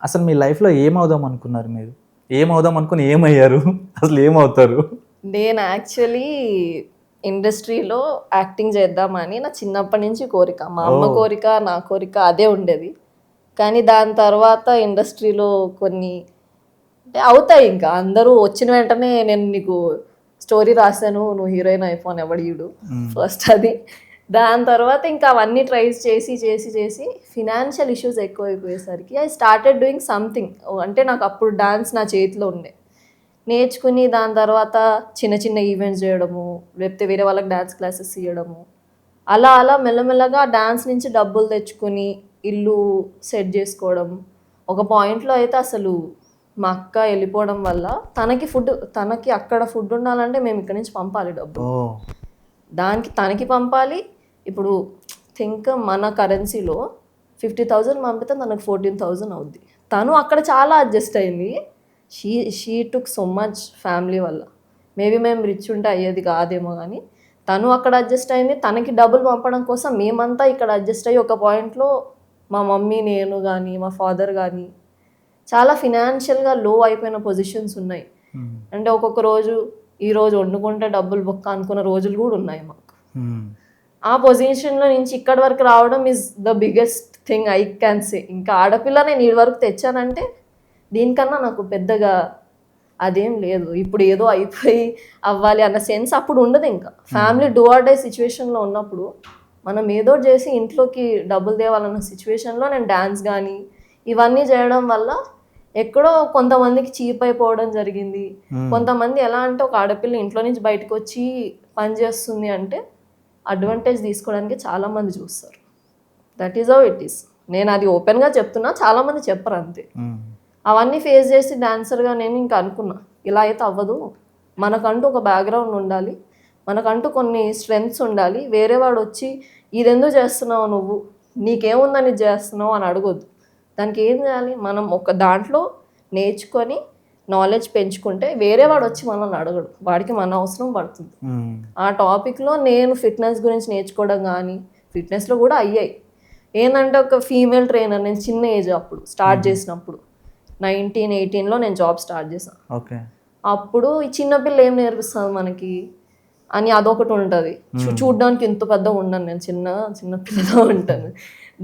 అసలు మీ లైఫ్లో ఏమవుదాం అనుకున్నారు మీరు? ఏమవుదాం అనుకుని ఏమయ్యారు? అసలు ఏమవుతారు? నేను యాక్చువల్లీ ఇండస్ట్రీలో యాక్టింగ్ చేద్దామని నా చిన్నప్పటి నుంచి కోరిక. మా అమ్మ కోరిక, నా కోరిక అదే ఉండేది. కానీ దాని తర్వాత ఇండస్ట్రీలో కొన్ని అంటే అవుతాయి, ఇంకా అందరూ వచ్చిన వెంటనే నేను నీకు స్టోరీ రాశాను, నువ్వు హీరోయిన్ అయిపోను ఎవడీయుడు ఫస్ట్ అది. దాని తర్వాత ఇంకా అవన్నీ ట్రైస్ చేసి చేసి చేసి ఫినాన్షియల్ ఇష్యూస్ ఎక్కువైపోయేసరికి ఐ స్టార్టెడ్ డూయింగ్ సంథింగ్. అంటే నాకు అప్పుడు డాన్స్ నా చేతిలో ఉండే. నేర్చుకుని దాని తర్వాత చిన్న చిన్న ఈవెంట్స్ చేయడము, లేకపోతే వేరే వాళ్ళకి డ్యాన్స్ క్లాసెస్ ఇవ్వడము, అలా అలా మెల్లమెల్లగా డాన్స్ నుంచి డబ్బులు తెచ్చుకొని ఇల్లు సెట్ చేసుకోవడం. ఒక పాయింట్లో అయితే అసలు మా అక్క వెళ్ళిపోవడం వల్ల తనకి అక్కడ ఫుడ్ ఉండాలంటే మేము ఇక్కడ నుంచి పంపాలి డబ్బులు. దానికి తనకి పంపాలి. ఇప్పుడు థింక్ మన కరెన్సీలో 50,000 పంపితే తనకు 14,000 అవుద్ది. తను అక్కడ చాలా అడ్జస్ట్ అయింది. She took so much family వల్ల. మేబీ మేము రిచ్ ఉంటే అయ్యేది కాదేమో, కానీ తను అక్కడ అడ్జస్ట్ అయింది. తనకి డబ్బులు పంపడం కోసం మేమంతా ఇక్కడ అడ్జస్ట్ అయ్యి ఒక పాయింట్లో మా మమ్మీ, నేను కానీ మా ఫాదర్ కానీ చాలా ఫినాన్షియల్గా లో అయిపోయిన పొజిషన్స్ ఉన్నాయి. అంటే ఒక్కొక్క రోజు ఈరోజు వండుకుంటే డబ్బులు బొక్క అనుకున్న రోజులు కూడా ఉన్నాయి మాకు. ఆ పొజిషన్లో నుంచి ఇక్కడి వరకు రావడం is the biggest thing I can say. ఇంకా ఆడపిల్ల నేను ఈ వరకు తెచ్చానంటే దీనికన్నా నాకు పెద్దగా అదేం లేదు. ఇప్పుడు ఏదో అయిపోయి అవ్వాలి అన్న సెన్స్ అప్పుడు ఉండదు. ఇంకా ఫ్యామిలీ డూ ఆర్ డై సిచ్యువేషన్లో ఉన్నప్పుడు మనం ఏదో చేసి ఇంట్లోకి డబ్బులు తేవాలన్న సిచ్యువేషన్లో నేను డ్యాన్స్ కానీ ఇవన్నీ చేయడం వల్ల ఎక్కడో కొంతమందికి చీప్ అయిపోవడం జరిగింది. కొంతమంది ఎలా అంటే ఒక ఆడపిల్ల ఇంట్లో నుంచి బయటకు వచ్చి పని చేస్తుంది అంటే అడ్వాంటేజ్ తీసుకోవడానికి చాలామంది చూస్తారు. That is how it is. నేను అది ఓపెన్గా చెప్తున్నా, చాలామంది చెప్పరు అంతే. అవన్నీ ఫేస్ చేసి డాన్సర్గా నేను ఇంకా అనుకున్నా, ఇలా అయితే అవ్వదు. మనకంటూ ఒక బ్యాక్గ్రౌండ్ ఉండాలి, మనకంటూ కొన్ని స్ట్రెంగ్త్స్ ఉండాలి. వేరే వాడు వచ్చి ఇది ఎందుకు చేస్తున్నావు, నువ్వు నీకేముందని చేస్తున్నావు అని అడగొద్దు. దానికి ఏం చేయాలి, మనం ఒక దాంట్లో నేర్చుకొని నాలెడ్జ్ పెంచుకుంటే వేరే వాడు వచ్చి మనల్ని అడగడు, వాడికి మన అవసరం పడుతుంది. ఆ టాపిక్లో నేను ఫిట్నెస్ గురించి నేర్చుకోవడం కానీ, ఫిట్నెస్లో కూడా అయ్యాయి. ఏంటంటే ఒక ఫీమేల్ ట్రైనర్, నేను చిన్న ఏజ్ అప్పుడు స్టార్ట్ చేసినప్పుడు 1918లో నేను జాబ్ స్టార్ట్ చేశాను. ఓకే. అప్పుడు ఈ చిన్నపిల్ల ఏం నేర్పిస్తుంది మనకి అని అదొకటి ఉంటుంది. చూడ్డానికి ఇంత పెద్ద ఉండను, నేను చిన్న పిల్లగా ఉంటాను.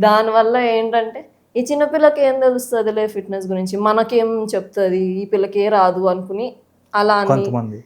దానివల్ల ఏంటంటే ఈ చిన్నపిల్లకి ఏం తెలుస్తుందిలే ఫిట్నెస్ గురించి, మనకేం చెప్తుంది, ఈ పిల్లకి ఏ రాదు అనుకుని అలా అని